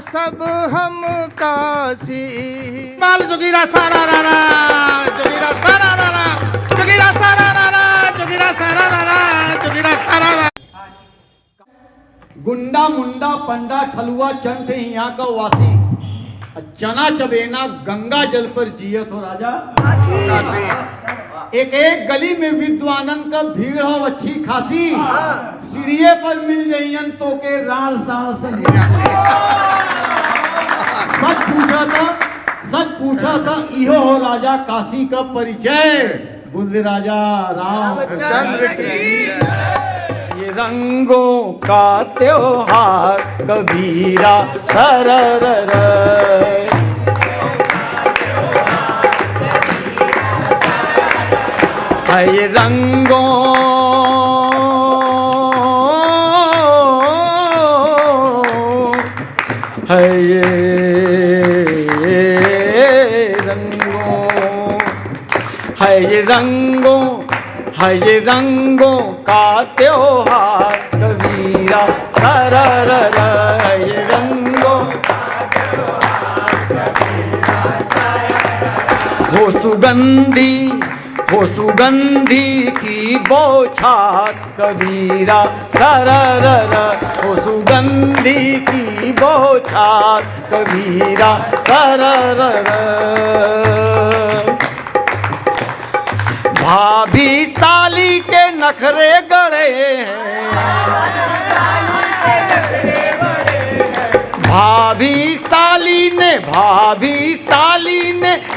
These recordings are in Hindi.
सब हम काशी। माल जोगीरा सारा रारा, जोगीरा सारा रारा, जोगीरा सारा रारा, जोगीरा सारा रारा, जोगीरा सारा रारा। गुंडा मुंडा पंडा ठलुआ चंट यहाँ का वासी, चना चबेना गंगा जल पर जियत हो राजा। एक एक गली में विद्वानन का भीड़ हो अच्छी खासी, सीढ़िए पर मिल जाइयन तो के राल साल से। सच पूछा था इहो हो राजा काशी का परिचय, बुद्ध राजा रामचंद्र की। ये रंगों का त्योहार कबीरा सरर है, ये रंगों है, ये रंगों है, ये रंगों है, ये रंगों का त्योहार कबीरा सरर है, ये रंगों का त्योहार कबीरा सरर। हो सुगंधी की बौछार कबीरा सरर, हो सुगंधी की बौछार कबीरा सरर। भाभी साली के नखरे गड़े हैं, भाभी साली ने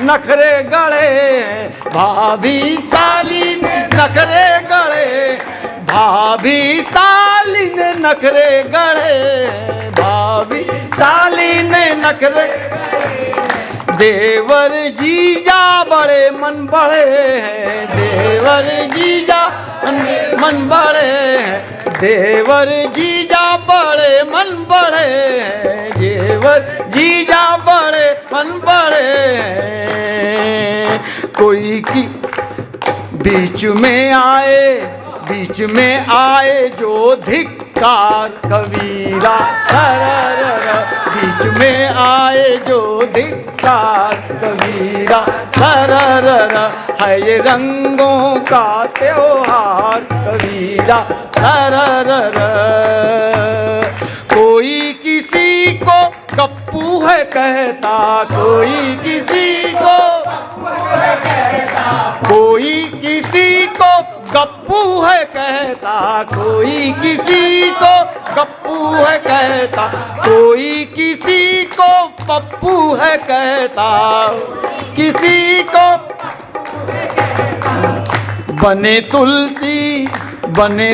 नखरे गड़े हैं, भाभी साली ने नखरे गड़े, भाभी साली ने नखरे गड़े, भाभी साली ने नखरे। देवर जीजा बड़े मन बड़े हैं, देवर जीजा मन बड़े हैं, देवर जीजा बड़े मन बड़े हैं, देवर जीजा बड़े मन बड़े हैं। कोई की बीच में आए जो धिक्कार कबीरा सरर, बीच में आए जो धिक्कार कबीरा सरर है, ये रंगों का त्योहार कबीरा सरर। कोई किसी को गप्पू है कहता, कोई किसी को, कोई किसी को गप्पू है कहता, कोई किसी को गप्पू है कहता, कोई किसी को पप्पू है कहता, किसी को बने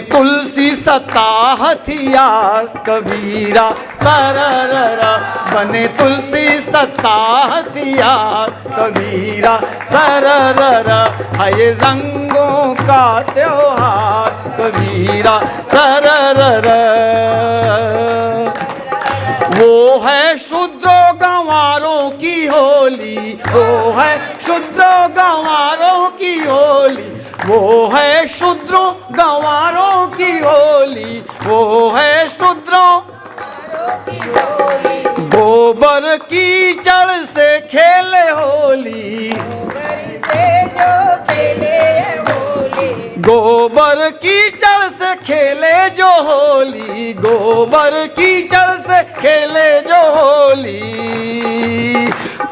तुलसी सता हथियार कबीरा सरर, बने तुलसी सता हथियार कबीरा सरर है, ये रंगों का त्योहार कबीरा सरर। वो है शूद्रों गंवारों की होली, वो है शूद्रों गंवारों की होली, वो है शूद्रों गंवारों की होली, वो है शूद्रों गोबर की जड़ से खेले होली, गोबर की जड़ से खेले जो होली, गोबर की जड़ से खेले जो होली।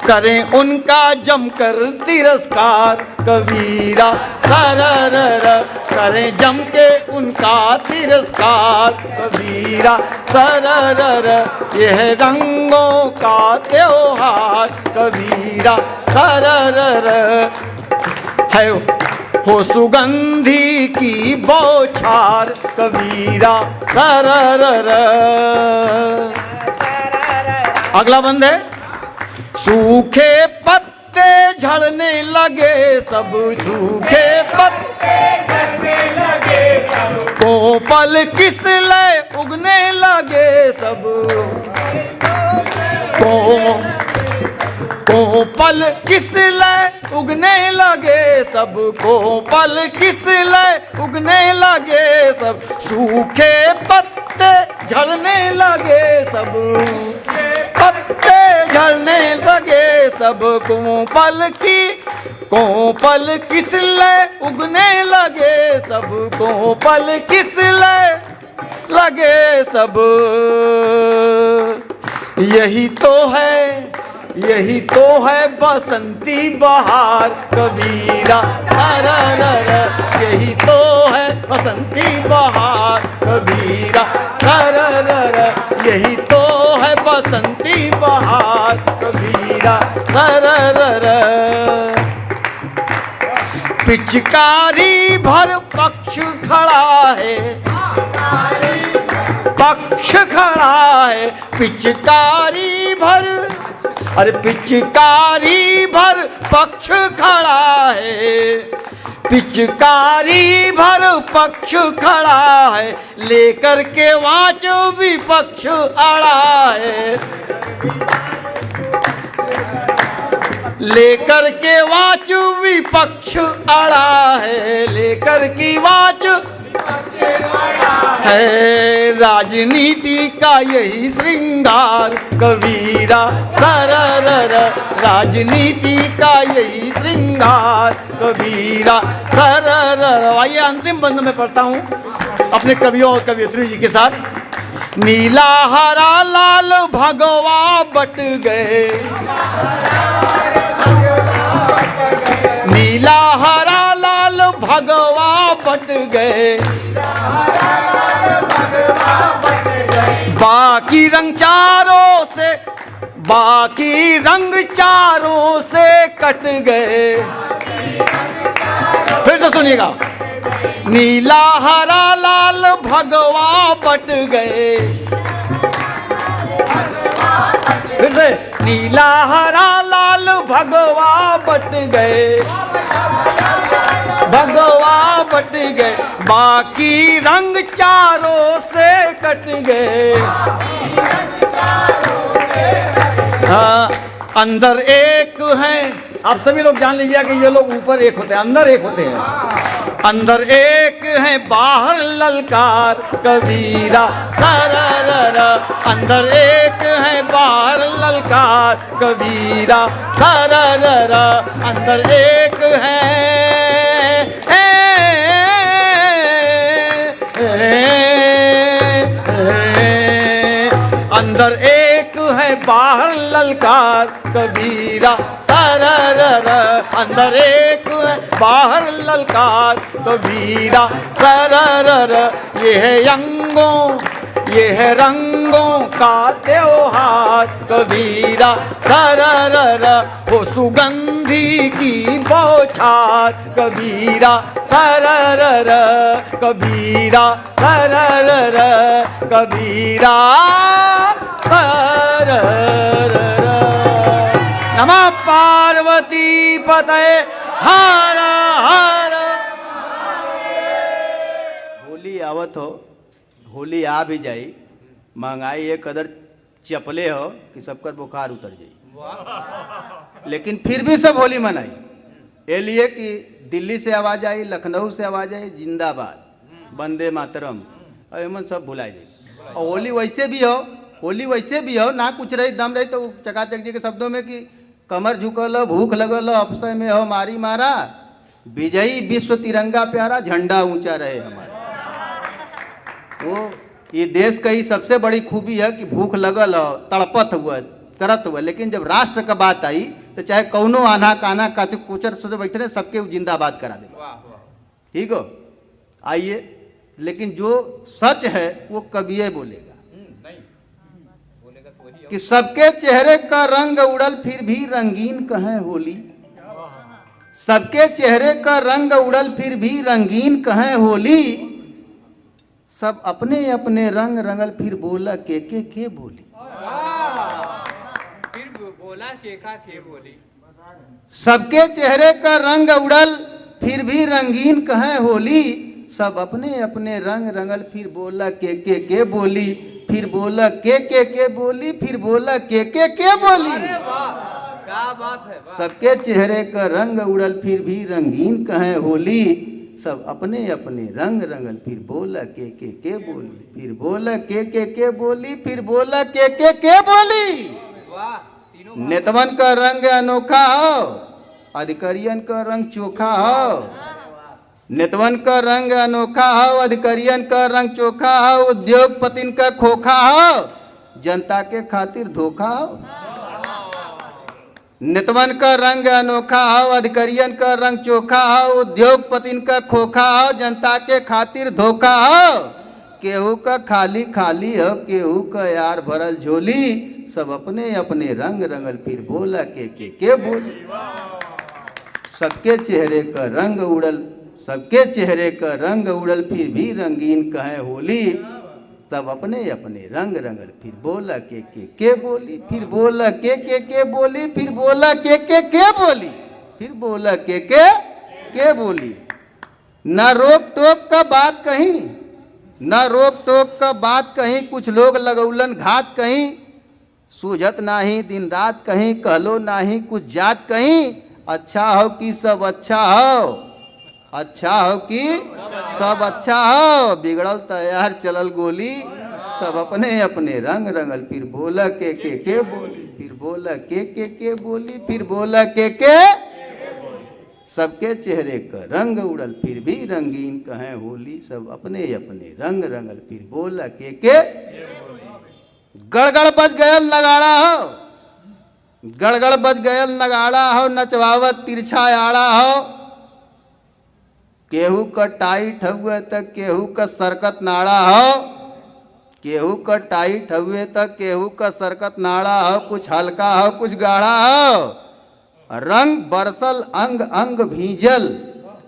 करें उनका जमकर तिरस्कार कबीरा सरर, करें जम के उनका तिरस्कार कबीरा सरर। यह रंगों का त्योहार कबीरा सरर है, हो सुगंधी की बौछार कबीरा सरर। अगला बंद है। सूखे पत्ते झड़ने लगे सब, सूखे पत्ते झड़ने लगे सब, कोपल किसले उगने लगे सब, कोपल किसले उगने लगे सब, कोपल किसले उगने लगे सब, सूखे पत्ते झड़ने लगे सब, झड़ने लगे सब कोपल किसले उगने लगे सब कोपल किसले लगे सब। यही तो है बसंती बहार कबीरा सररर। यही तो है बसंती बहार कबीरा सररर। यही तो है बसंती बहार कबीरा सररर। पिचकारी भर पक्ष खड़ा है, पक्ष खड़ा है पिचकारी भर। अरे पिचकारी भर पक्ष खड़ा है, पिचकारी भर पक्ष खड़ा है। लेकर के वाचो विपक्ष अड़ा है, लेकर के वाच विपक्ष अड़ा है। लेकर की वाच है राजनीति का यही श्रृंगार कबीरा सररर। राजनीति का यही श्रृंगार कबीरा सररर। आइए अंतिम बंद में पढ़ता हूँ अपने कवियों और कवियत्री जी के साथ। नीला हरा लाल भगवा बट गए, नीला हरा लाल भगवा बट गए। बाकी रंग चारों से, बाकी रंग चारों से कट गए। फिर से सुनिएगा। नीला हरा लाल भगवा बट गए। फिर से नीला हरा लाल भगवा बट गए, भगवा बट गए। बाकी रंग चारों से कट गए। हाँ, अंदर एक है। आप सभी लोग जान लीजिए कि ये लोग ऊपर एक होते हैं, अंदर एक होते हैं। अंदर एक है बाहर ललकार कबीरा सररर। अंदर एक है बाहर ललकार कबीरा सररर। अंदर एक है अंदर एक है बाहर ललकार कबीरा सररर। अंदर एक है बाहर ललकार कबीरा सररर। ये है रंगों का त्योहार कबीरा सररर। हो सुगंधी की बौछार कबीरा सररर। कबीरा सररर, कबीरा सररर। नमः पार्वती पतये हर हर। होली आवत हो, होली आ भी जाई, महंगाई एक कदर चपले हो कि सबकर बुखार उतर जाई, लेकिन फिर भी सब होली मनाई। ये लिए कि दिल्ली से आवाज आई, लखनऊ से आवाज आई, जिंदाबाद, वंदे मातरम, और एमन सब भुला जाए। और होली वैसे भी हो, होली वैसे भी हो, ना कुछ रही दम रही तो चकाचक जी के शब्दों में कि कमर झुकल, भूख लगल, अफसर में हो मारी मारा, विजयी विश्व तिरंगा प्यारा, झंडा ऊंचा रहे हमारा। वो ये देश का ही सबसे बड़ी खूबी है कि भूख लगल हो, तड़पत हुआ, करत हुआ, लेकिन जब राष्ट्र का बात आई तो चाहे कौनो आना काना कुचर से बैठे रहे, सबके जिंदाबाद करा दे। ठीक हो, आइए। लेकिन जो सच है वो कविये बोलेगा कि सबके चेहरे का रंग उड़ल फिर भी रंगीन कहें होली। सबके चेहरे का रंग उड़ल फिर भी रंगीन कहें होली। सब अपने अपने रंग रंगल फिर बोला के बोली। फिर बोला के बोली। सबके चेहरे का रंग उड़ल फिर भी रंगीन कहें होली। सब अपने अपने रंग रंगल फिर बोला के बोली। फिर बोला के बोली। फिर बोला के बोली। क्या बात है। सबके चेहरे का रंग उड़ल फिर भी रंगीन कहें होली। सब अपने अपने रंग रंगल फिर बोला के बोली। फिर बोला के बोली। फिर बोला के बोली। वाह। नेतवन का रंग अनोखा हो, अधिकारियन का रंग चोखा हो। नेतवन का रंग अनोखा हो, अधिकारियन का रंग चोखा हो, उद्योगपतिन का खोखा हो, जनता के खातिर धोखा हो। नेतवन का रंग अनोखा हो, अधिकारियन का रंग चोखा हो, उद्योगपतिन का खोखा हो, जनता के खातिर धोखा हो। केहू का खाली खाली हो, केहू का यार भरल झोली, सब अपने अपने रंग रंगल फिर बोला के बोली। सबके चेहरे का रंग उड़ल, सबके चेहरे का रंग उड़ल, फिर भी रंगीन कहे होली। सब अपने अपने रंग रंगल फिर बोला के बोली, फिर बोला के बोली, फिर बोला के बोली, फिर बोला के बोली। न रोक टोक का बात कहीं, न रोक टोक का बात कहीं, कुछ लोग लगौलन घात कहीं। सूझत नाही दिन रात कहीं, कहलो नाही कुछ जात कहीं। अच्छा हो कि सब अच्छा हो, अच्छा हो कि सब अच्छा हो, बिगड़ल तैयार चलल गोली। सब अपने अपने रंग रंगल फिर बोला के बोली, फिर बोला के बोली, फिर बोला के सबके चेहरे का रंग उड़ल, फिर भी रंगीन कहें होली। सब अपने अपने रंग रंगल फिर बोला के गड़गड़ बज गयल नगाड़ा हो, गड़गड़ बज गयल नगाड़ा हो, नचवावत तिरछा आड़ा हो। केहू का टाइट हुए तक केहू का सरकत नाड़ा हो, केहू का टाइट हुए तक केहू का सरकत नाड़ा हो। कुछ हल्का हो कुछ गाढ़ा हो, रंग बरसल अंग अंग भीजल,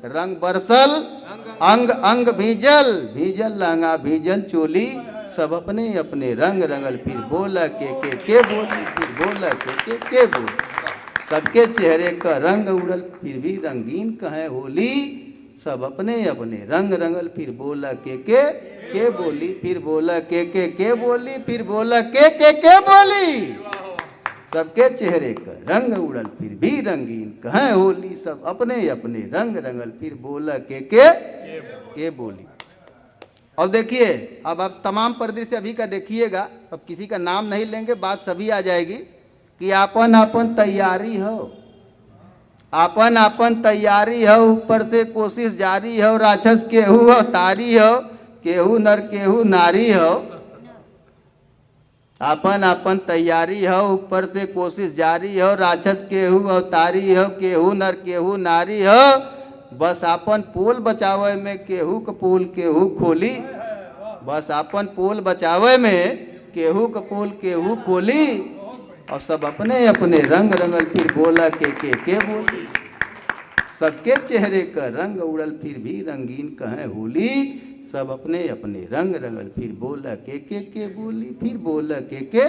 रंग बरसल अंग अंग भीजल, भीजल लहंगा भीजल चोली। सब अपने अपने रंग रंगल फिर बोला के बोली, फिर बोला के बोली। सबके चेहरे का रंग उड़ल, फिर भी रंगीन कहे होली। सब अपने अपने रंग रंगल फिर बोला के बोली, फिर बोला के बोली, फिर बोला के बोली। सबके चेहरे का रंग उड़ल, फिर भी रंगीन कहें होली। सब अपने अपने रंग रंगल फिर बोला के बोली। अब देखिए, अब आप तमाम परिदृश्य अभी का देखिएगा। अब किसी का नाम नहीं लेंगे, बात सभी आ जाएगी कि आपन आपन तैयारी हो, आपन आपन तैयारी हो, ऊपर से कोशिश जारी हो। राक्षस केहू अवतारी हो, केहू नर केहू नारी हो। आपन आपन तैयारी हो, ऊपर से कोशिश जारी हो। राक्षस केहू अवतारी हो, केहू नर केहू नारी हो। बस आपन पोल बचावे में केहू का पोल केहू खोली, बस आपन पोल बचावे में केहू का पोल केहू खोली। और सब अपने अपने रंग रंगल फिर बोला के बोली। सबके चेहरे का रंग उड़ल, फिर भी रंगीन कहें होली। सब अपने अपने रंग रंगल फिर बोला के बोली, फिर बोला के।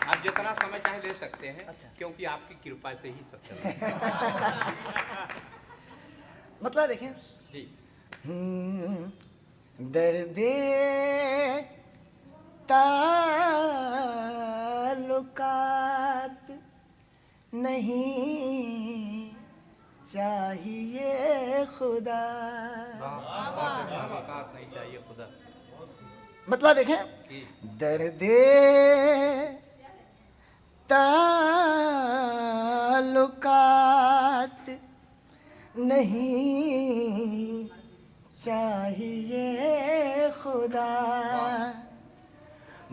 आप जितना समय चाहे ले सकते हैं। अच्छा। क्योंकि आपकी कृपा से ही सब चल रहा है। मतलब देखें जी। दर्दे ताल्लुकात नहीं चाहिए खुदा। नहीं चाहिए खुदा। मतलब देखें, दर्दे ताल्लुकात नहीं चाहिए खुदा।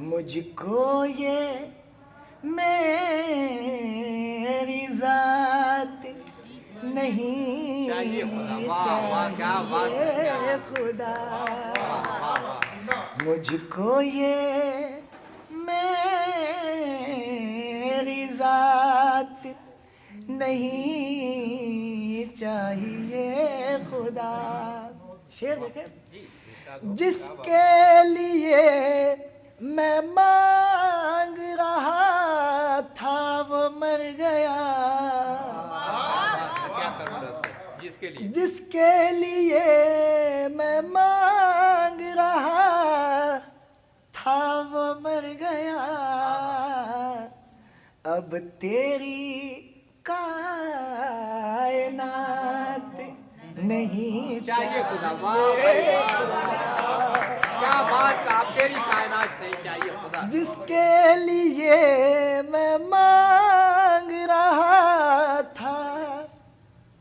मुझको ये मेरी जात नहीं चाहिए खुदा। वाह वाह, क्या बात है, चाहिए खुदा। मुझको ये मेरी जात नहीं चाहिए खुदा। शेर देखे, जिसके लिए मैं मांग रहा था वो मर गया। क्या करूं जिसके लिए, जिसके लिए मैं मांग रहा था वो मर गया। अब तेरी कायनात नहीं चाहिए खुदा। वाह चाहिए भाई, वाह। क्या बात का, आप तेरी कायनात नहीं चाहिए खुदा। जिसके लिए मैं मांग रहा था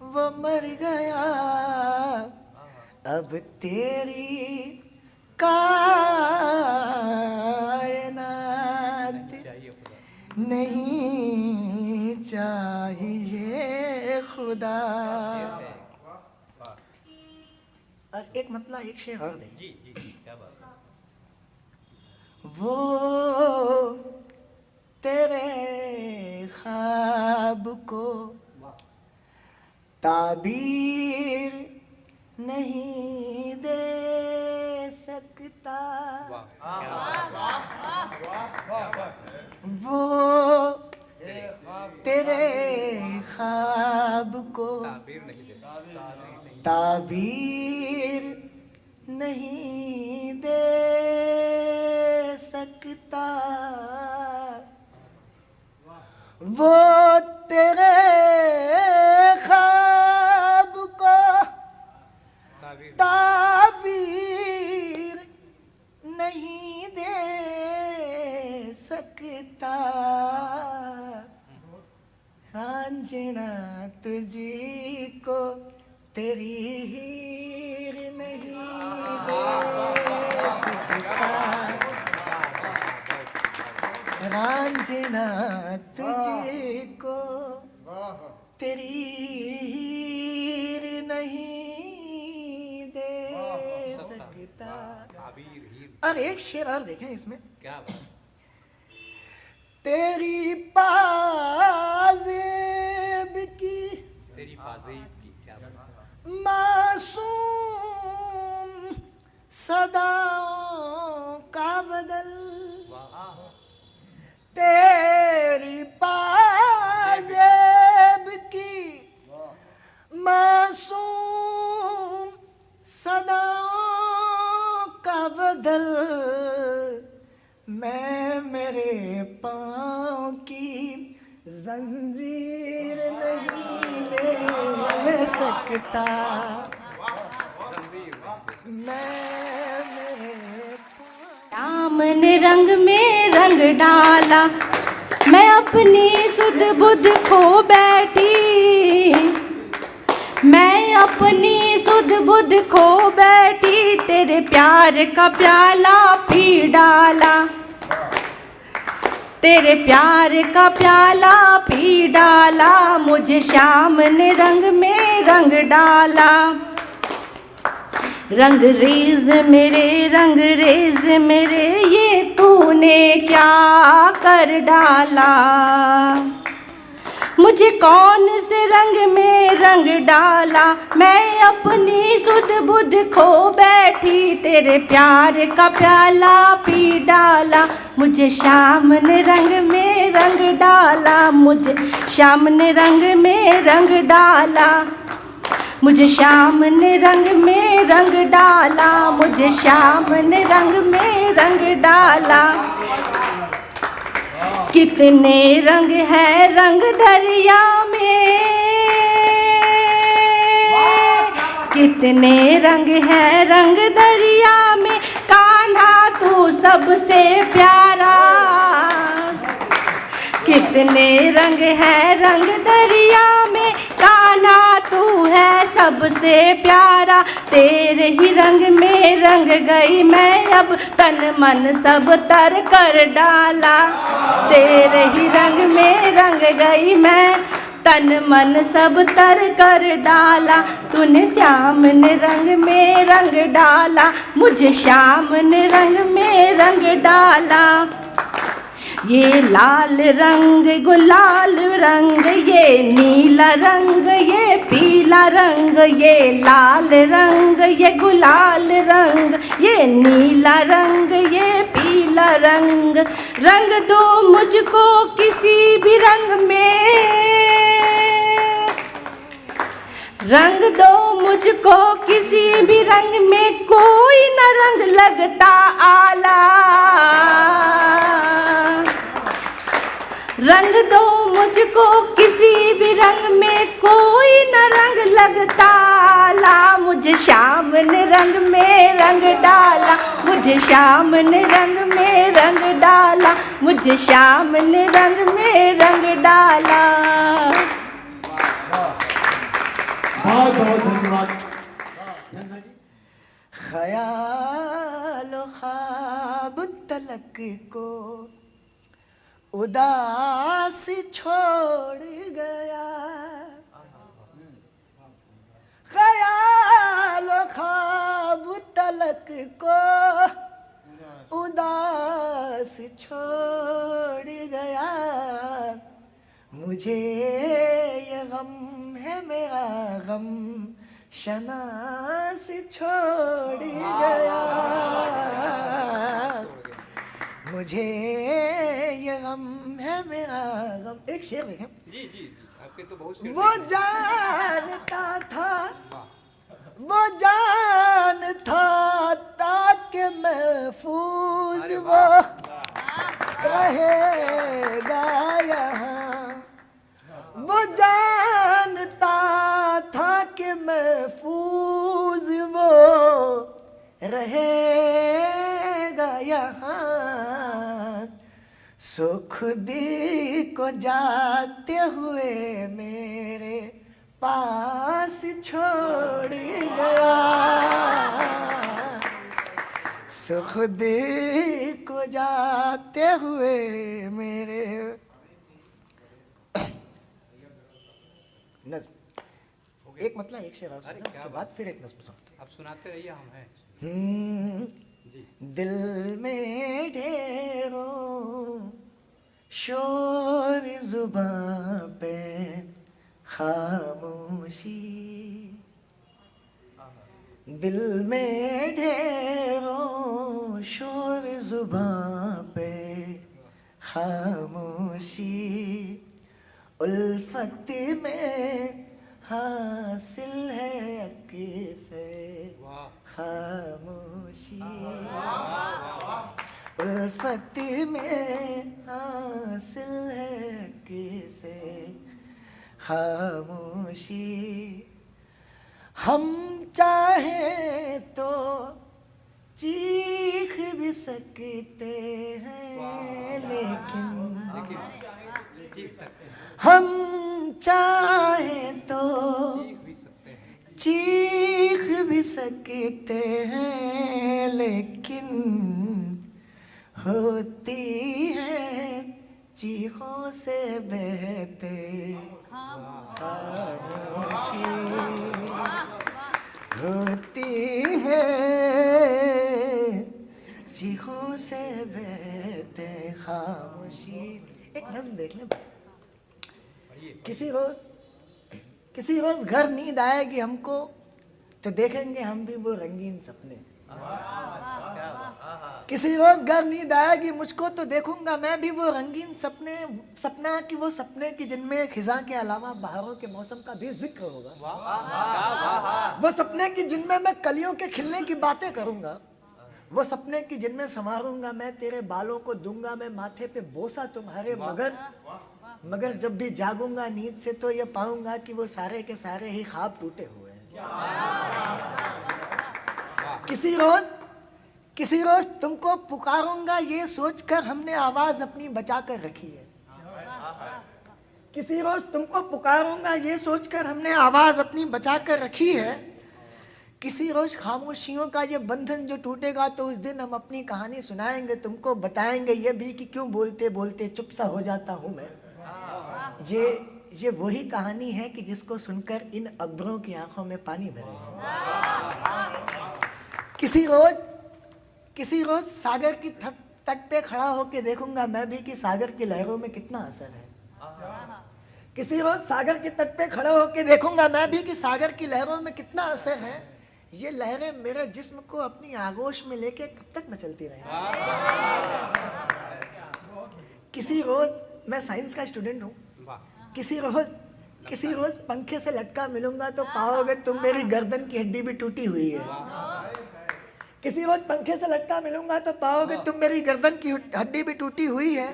वो मर गया, अब तेरी कायनात नहीं चाहिए खुदा। और एक मतलब एक शेर और देख, जी जी जी, क्या बात है। वो तेरे ख्वाब को ताबीर नहीं दे सकता, वो तेरे ख्वाब को ताबीर नहीं दे, ताबीर नहीं दे सकता, वो तेरे ख्वाब को ताबीर नहीं दे सकता। रांझना तुझको तेरी हीर नहीं दे सकता, रांझना तुझको तेरी हीर नहीं दे सकता। ताबीर हीर, और एक शेर और देखें इसमें, क्या बात। तेरी पाज़ेब की, तेरी पाज़ेब की, क्या बात। मासूम सदाओं का बदल, तेरी पाज़ेब की मासूम सदाओं का बदल, मैं मेरे पाँव की जंजीर नहीं ले सकता, मैं मेरे श्याम ने रंग में रंग डाला, मैं अपनी सुध बुध खो बैठी, मैं अपनी सुध बुध खो बैठी, तेरे प्यार का प्याला पी डाला, तेरे प्यार का प्याला पी डाला, मुझे श्याम ने रंग में रंग डाला। रंग रेज मेरे ये तूने क्या कर डाला, मुझे कौन से रंग में रंग डाला, मैं अपनी सुध बुध खो बैठी, तेरे प्यार का प्याला पी डाला, मुझे श्याम ने रंग में रंग डाला, मुझे श्याम ने रंग में रंग डाला, मुझे श्याम ने रंग में रंग डाला, मुझे श्याम ने रंग में रंग डाला। कितने रंग है रंग दरिया में, कितने रंग है रंग दरिया में, कान्हा तू सबसे प्यारा, कितने रंग है रंग दरिया में, कान्हा तू है सबसे प्यारा, तेरे ही रंग में रंग गई मैं, अब तन मन सब तर कर डाला, तेरे ही रंग में रंग गई मैं, तन मन सब तर कर डाला, तूने श्याम ने रंग में रंग डाला, मुझे श्याम ने रंग में रंग डाला। ये लाल रंग गुलाल रंग, ये नीला रंग, ये पीला रंग, ये लाल रंग, ये गुलाल रंग, ये नीला रंग, ये पीला रंग, रंग दो मुझको किसी भी रंग में, रंग दो मुझको किसी भी रंग में, कोई न रंग लगता आला, रंग दो मुझको किसी भी रंग में, कोई न रंग लगता आला, मुझे श्याम ने रंग में रंग डाला, मुझे मुझे श्याम ने रंग में रंग डाला, मुझे श्याम ने रंग में रंग डाला। बहुत बहुत धन्यवाद। ख्याल ख्वाब तलक को उदास छोड़ गया, ख्याल ख्वाब तलक को उदास छोड़ गया। मुझे ये गम है मेरा गम शनास छोड़ गया। मुझे ये गम है मेरा गम। एक शेर देखें। जी जी आपके तो बहुत शेर वो जानता था, वो जानता था कि महफूज वो रहेगा यहाँ। वो जानता था कि महफूज वो रहेगा यहाँ। सो खुदी को जाते हुए मेरे पास छोड़ गया। सो खुदी को जाते हुए मेरे नज़्म। एक मतलब एक शेर और सुना, उसके बाद फिर एक नज़्म सुनाते हैं। आप सुनाते रहिए, हम हैं। दिल में ढेरों शोर जुबां पे खामोशी, दिल में ढेरों शोर जुबां पे खामोशी। उल्फत में हासिल है अक्से खामोशी। उल्फत में हासिल है किसे खामोशी। हम चाहे तो चीख भी सकते हैं, लेकिन हम चाहे तो चीख भी सकते हैं, लेकिन होती है चीखों से बहते खामोशी। होती है चीखों से बहते खामोशी। एक नज़्म देख लें बस। किसी रोज घर नींद आएगी हमको, तो देखेंगे हम भी वो रंगीन सपने। किसी रोज घर नींद आएगी मुझको, तो देखूंगा मैं भी वो रंगीन सपने। सपना कि वो सपने की जिनमें खिजा के अलावा बहारों के मौसम का भी जिक्र होगा। वो सपने की जिनमें मैं कलियों के खिलने की बातें करूंगा। वो सपने की जिनमें संवारूंगा मैं तेरे बालों को, दूंगा मैं माथे पे बोसा तुम्हारे। मगर जब भी जागूंगा नींद से तो ये पाऊंगा कि वो सारे के सारे ही ख्वाब टूटे हुए हैं। किसी रोज तुमको पुकारूंगा ये सोचकर हमने आवाज अपनी बचा कर रखी है। किसी रोज तुमको पुकारूंगा ये सोचकर हमने आवाज अपनी बचा कर रखी है। किसी रोज खामोशियों का ये बंधन जो टूटेगा, तो उस दिन हम अपनी कहानी सुनाएंगे तुमको, बताएंगे ये भी कि क्यों बोलते बोलते चुप सा हो जाता हूँ मैं। ये वही कहानी है कि जिसको सुनकर इन अब्रों की आंखों में पानी भरे। किसी रोज सागर की तट पे खड़ा होके देखूंगा मैं भी कि सागर की लहरों में कितना असर है। किसी रोज सागर के तट पे खड़ा होके देखूंगा मैं भी कि सागर की लहरों में कितना असर है। ये लहरें मेरे जिस्म को अपनी आगोश में लेके कब तक मचलती रहेंगी। किसी रोज, मैं साइंस का स्टूडेंट हूँ, किसी रोज पंखे से लटका मिलूंगा तो पाओगे तुम मेरी गर्दन की हड्डी भी टूटी हुई है। किसी रोज पंखे से लटका मिलूंगा तो पाओगे तुम मेरी गर्दन की हड्डी भी टूटी हुई है।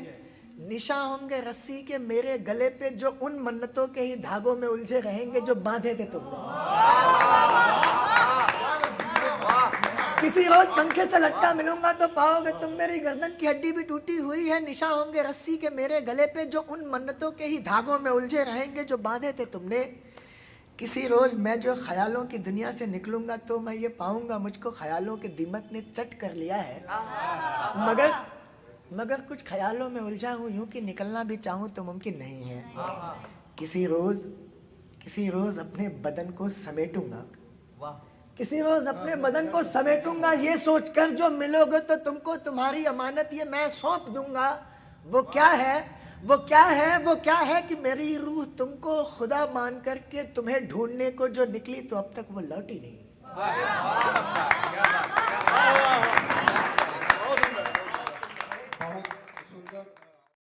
निशा होंगे रस्सी के मेरे गले पे जो उन मन्नतों के ही धागों में उलझे रहेंगे जो बांधे थे तुमने। किसी रोज पंखे से लटका मिलूंगा तो पाओगे तुम मेरी गर्दन की हड्डी भी टूटी हुई है, निशा होंगे रस्सी के मेरे गले पे, जो उन मन्नतों के ही धागों में उलझे रहेंगे जो बांधे थे तुमने। किसी रोज मैं जो ख्यालों की दुनिया से निकलूंगा तो मैं ये पाऊंगा मुझको ख्यालों के दीमक ने चट कर लिया है, मगर कुछ ख्यालों में उलझा हूँ, यूं कि निकलना भी चाहूँ तो मुमकिन नहीं है। किसी रोज अपने बदन को समेटूंगा, किसी रोज अपने बदन को समेटूंगा, ये सोचकर जो मिलोगे तो तुमको तुम्हारी अमानत ये मैं सौंप दूंगा। वो क्या है कि मेरी रूह तुमको खुदा मान करके तुम्हें ढूंढने को जो निकली तो अब तक वो लौटी नहीं।